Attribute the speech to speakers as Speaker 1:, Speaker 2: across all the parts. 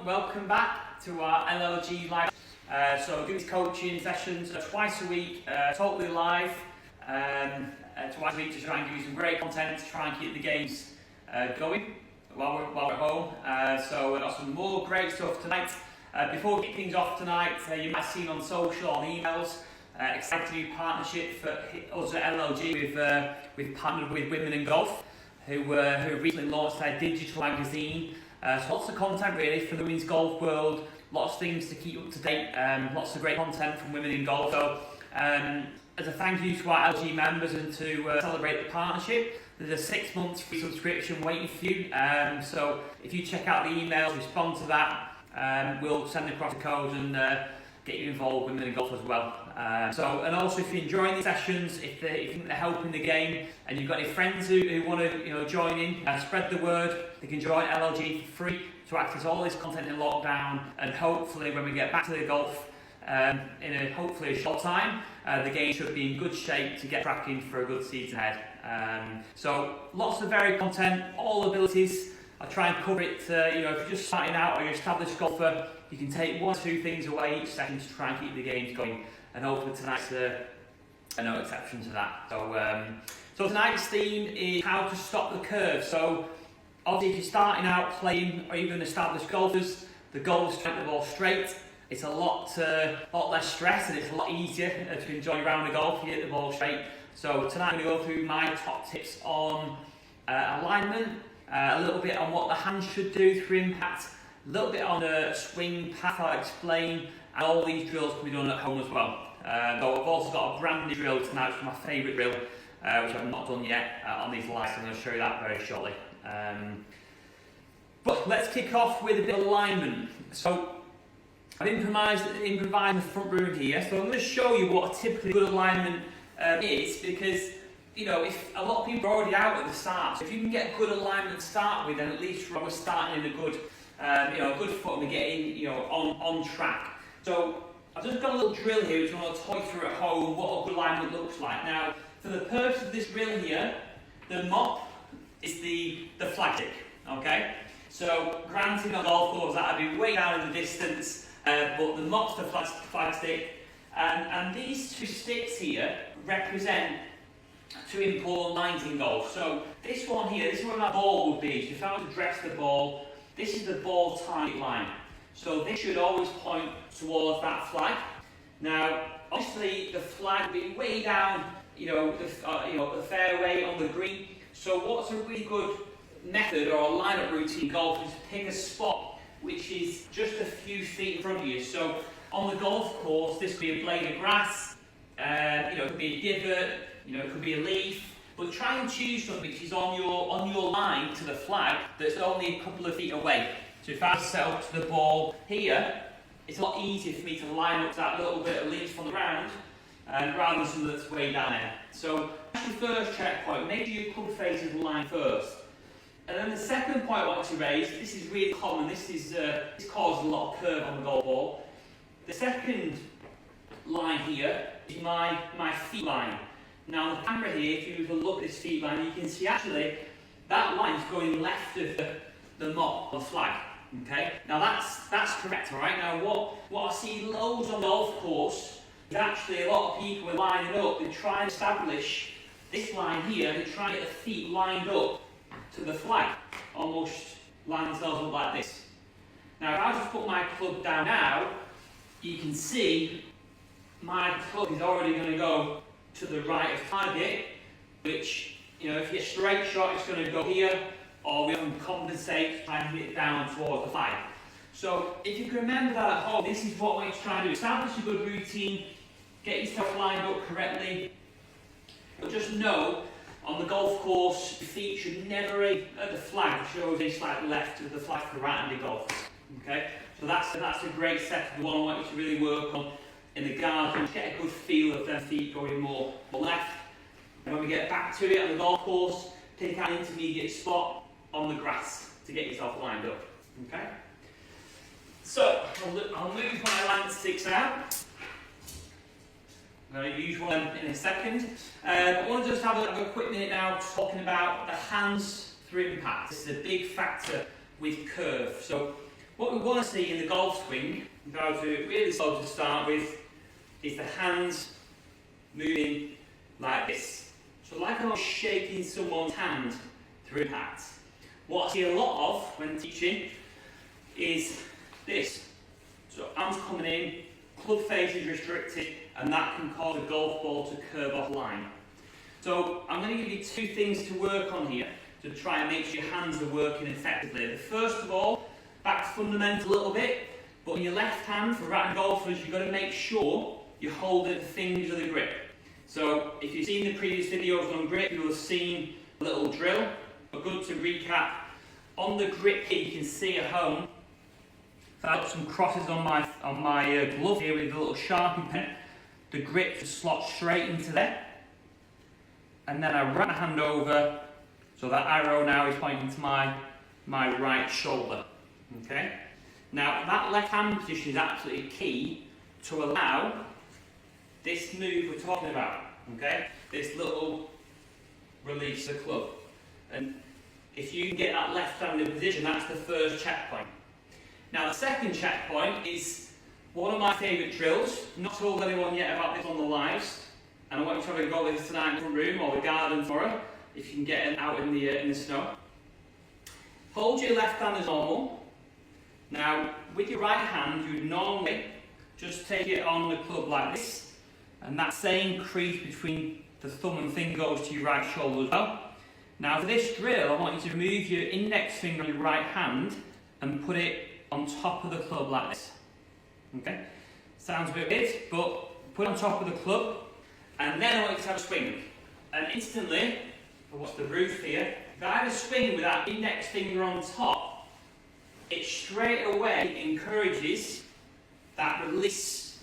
Speaker 1: welcome back to our LLG Live. So do these coaching sessions twice a week, totally live, twice a week to try and give you some great content to try and keep the games going while we're at home. So we've got some more great stuff tonight. Before we kick things off tonight, you might have seen on social, on emails, exciting new partnership for us at LLG. We've partnered with Women in Golf, who recently launched their digital magazine. So lots of content really for the women's golf world, lots of things to keep up to date, lots of great content from Women in Golf. So as a thank you to our LG members and to celebrate the partnership, there's a 6 months free subscription waiting for you. So if you check out the emails, respond to that, we'll send across the code and get you involved with Women in Golf as well. And also if you're enjoying these sessions, if you think they're helping the game and you've got any friends who want to join in, spread the word. They can join LLG for free to access all this content in lockdown, and hopefully when we get back to the golf in hopefully a short time, the game should be in good shape to get cracking for a good season ahead. So lots of varied content, all abilities. I try and cover it, if you're just starting out or you're an established golfer, you can take 1 or 2 things away each session to try and keep the games going, and hopefully tonight's no exception to that. So tonight's theme is how to stop the curve. So obviously if you're starting out playing, or even established golfers, the goal is to strike the ball straight. It's a lot less stress and it's a lot easier to enjoy a round of golf if you hit the ball straight. So tonight I'm going to go through my top tips on alignment, a little bit on what the hands should do through impact, a little bit on the swing path I'll explain, and all these drills can be done at home as well. Though I've also got a brand new drill tonight, which is my favourite drill, which I've not done yet on these lights. I'm going to show you that very shortly. But let's kick off with a bit of alignment. So I've improvised the front room here, so I'm going to show you what a typically good alignment is, because if a lot of people are already out at the start, so if you can get a good alignment to start with, then at least we're starting in a good, good foot and getting, on track. So I've just got a little drill here which I want to talk you through at home what a good alignment looks like. Now, for the purpose of this drill here, the mop is the flag stick, okay? So granted on golf course that would be way down in the distance, but the mop's the flag stick, and these 2 sticks here represent 2 important lines in golf. So this one here, this is where my ball would be. So if I were to dress the ball, this is the ball target line. So this should always point towards that flag. Now, obviously the flag would be way down, the fairway on the green. So what's a really good method or a lineup routine in golf is to pick a spot which is just a few feet in front of you. So on the golf course, this could be a blade of grass, it could be a divot, it could be a leaf, but try and choose something which is on your line to the flag that's only a couple of feet away. So if I set up to the ball here, it's a lot easier for me to line up to that little bit of leaf on the ground, rather than something that's way down there. So that's your first checkpoint. Make sure your club faces the line first. And then the second point I want to raise, this is really common, this causes a lot of curve on the golf ball. The second line here is my feet line. Now on the camera here, if you were to look at this feet line, you can see actually that line is going left of the mop, the flag. Okay? Now that's correct, alright? Now what I see loads on the golf course is actually a lot of people are lining up, they try and establish this line here, they try and get the feet lined up to the flag, almost line themselves up like this. Now if I just put my club down now, you can see my club is already going to go to the right of target, which, if you're straight shot, it's going to go here, or we can compensate, try and hit it down towards the flag. So if you can remember that at home, this is what we're trying to do. Establish a good routine, get yourself lined up correctly, but just know, on the golf course, your feet should never aim at the flag, shows a slightly left of the flag for the right-handed golfers. Okay? So that's a great step, the one I want you to really work on in the garden, get a good feel of their feet going more left. And when we get back to it on the golf course, pick an intermediate spot on the grass to get yourself lined up. Okay? So, I'll move my land sticks out. I'm going to use one in a second. I want to just have a quick minute now talking about the hands through impact. This is a big factor with curve. So What we want to see in the golf swing, if I was to really slow to start with, is the hands moving like this. So like I was shaking someone's hand through impact. What I see a lot of when teaching is this. So arms coming in, club face is restricted, and that can cause a golf ball to curve off line. So I'm going to give you two things to work on here to try and make sure your hands are working effectively. First of all, back to fundamental a little bit, but in your left hand, for right golfers, you've got to make sure you're holding the fingers of the grip. So if you've seen the previous videos on grip, you'll have seen a little drill. But good to recap. On the grip here, you can see at home, I've got some crosses on my glove here with a little Sharpie pen. The grip just slots straight into there. And then I wrap my hand over, so that arrow now is pointing to my right shoulder. Okay? Now, that left hand position is absolutely key to allow this move we're talking about. Okay? This little release of the club. And if you can get that left-handed position, that's the first checkpoint. Now, the second checkpoint is one of my favourite drills. Not told anyone yet about this on the lives, and I want you to have a go with this tonight in the front room or the garden tomorrow, if you can get it out in the snow. Hold your left hand as normal. Now, with your right hand, you would normally just take it on the club like this, and that same crease between the thumb and finger goes to your right shoulder as well. Now, for this drill, I want you to remove your index finger on your right hand and put it on top of the club like this. Okay? Sounds a bit weird, but put it on top of the club, and then I want you to have a swing. And instantly, what's the roof here? If I have a swing with that index finger on top, it straight away encourages that release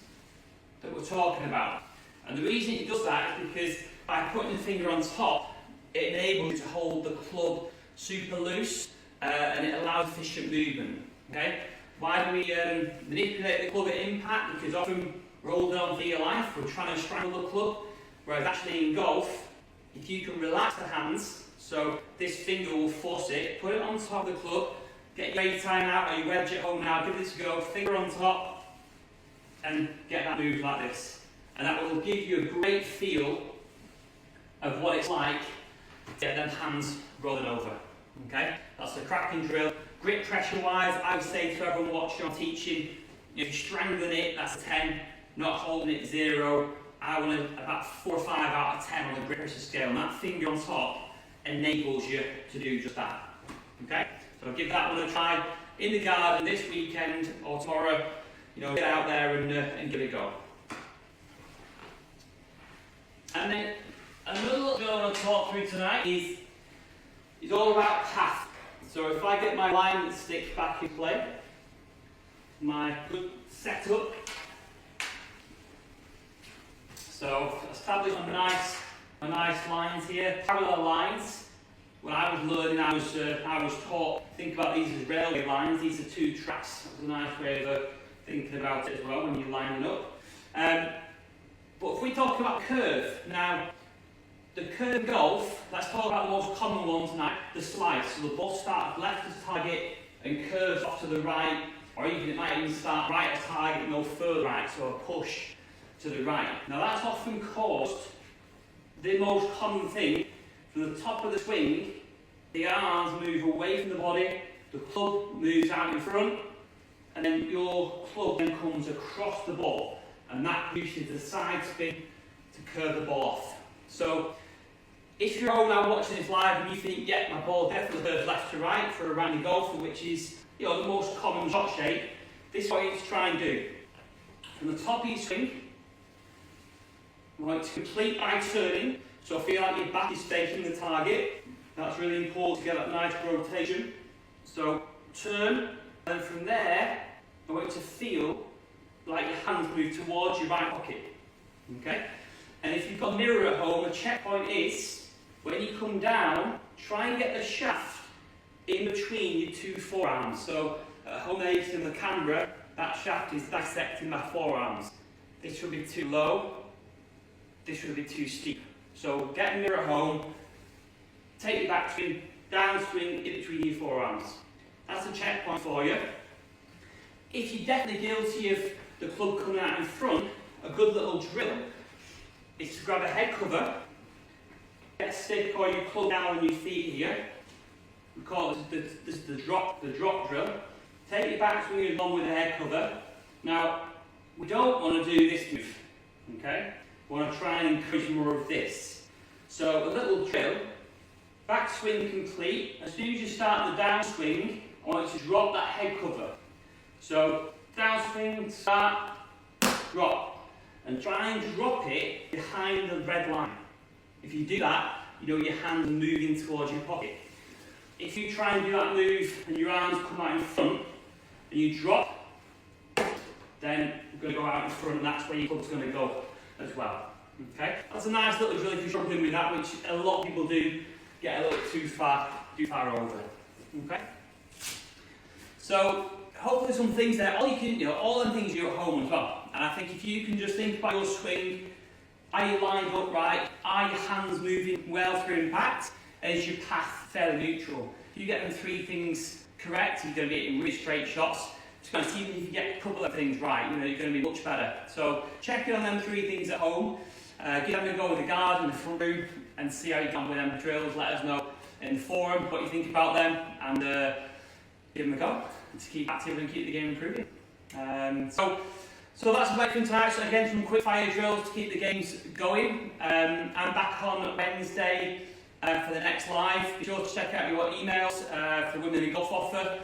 Speaker 1: that we're talking about. And the reason it does that is because by putting the finger on top, it enables you to hold the club super loose and it allows efficient movement. Okay? Why do we manipulate the club at impact? Because often we're holding on for your life, we're trying to strangle the club, whereas actually in golf, if you can relax the hands, so this finger will force it, put it on top of the club, get your weight time out or your wedge at home now, give this a go, finger on top, and get that move like this. And that will give you a great feel of what it's like to get them hands rolling over. Okay? That's the cracking drill. Grip pressure wise, I would say to everyone watching or teaching, if you're strangling it, that's a 10, not holding it 0. I want about 4 or 5 out of 10 on the grip pressure scale, and that finger on top enables you to do just that. Okay? So give that one a try in the garden this weekend or tomorrow. Get out there and give it a go. And then another little bit I want to talk through tonight is all about path. So if I get my alignment stick back in play, my good setup. So establish a nice lines here, parallel lines. When I was learning, I was taught, think about these as railway lines. These are 2 tracks. That's a nice way of thinking about it as well when you're lining up. But if we talk about curve, now the curve in golf, let's talk about the most common ones tonight, the slice. So the ball starts left as target and curves off to the right, or even it might even start right as target and go further right, so a push to the right. Now that's often caused, the most common thing, from the top of the swing, the arms move away from the body, the club moves out in front, and then your club then comes across the ball, and that uses the side spin to curve the ball off. So if you're all now watching this live and you think, yeah, my ball definitely curves left to right for a randy golfer, which is the most common shot shape, this is what you need to try and do. From the top of your swing, you want it to complete by turning, so feel like your back is facing the target. That's really important to get that nice rotation. So turn, and from there, I want you to feel like your hands move towards your right pocket. Okay? And if you've got a mirror at home, a checkpoint is, when you come down, try and get the shaft in between your 2 forearms. So at home there in the camera, that shaft is dissecting my forearms. This should be too low, this should be too steep. So get a mirror at home, take your back swing, down swing in between your forearms. That's a checkpoint for you. if you're definitely guilty of the club coming out in front, a good little drill is to grab a head cover, get a stick or your club down on your feet here. We call it the drop drill. Take your back swing along with the head cover. Now, we don't want to do this move, okay? We want to try and encourage more of this. So a little drill, back swing complete. As soon as you start the down swing, I want you to drop that head cover. So down swing, start, drop. And try and drop it behind the red line. If you do that, you know your hands are moving towards your pocket. If you try and do that move and your arms come out in front, and you drop, then you're going to go out in front, and that's where your club's going to go as well. Okay? That's a nice little drill if you're struggling with that, which a lot of people do get a little too far over. Okay? So hopefully some things there. All the things you're at home as well. And I think if you can just think about your swing, are you lined up right? Are your hands moving well through impact? And is your path fairly neutral? If you get them three things correct, you're going to be getting really straight shots. Even if you get a couple of things right, you're going to be much better. So check in on them three things at home. Give them a go with the guard in the front room and see how you get on with them drills. Let us know in the forum what you think about them, and give them a go to keep active and keep the game improving. So that's about it tonight. So again, some quick fire drills to keep the games going. I'm back on Wednesday for the next live. Be sure to check out your emails for the Women in Golf offer.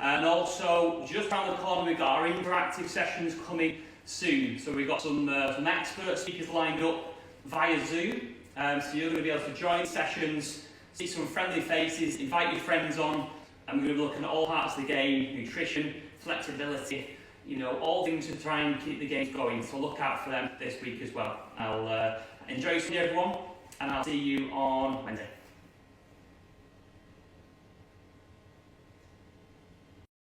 Speaker 1: And also, just around the corner, we've got our interactive sessions coming soon. So we've got some expert speakers lined up via Zoom. So you're going to be able to join sessions, see some friendly faces, invite your friends on, and we're going to be looking at all parts of the game: nutrition, flexibility, all things to try and keep the games going. So look out for them this week as well. I'll enjoy seeing you everyone, and I'll see you on Wednesday.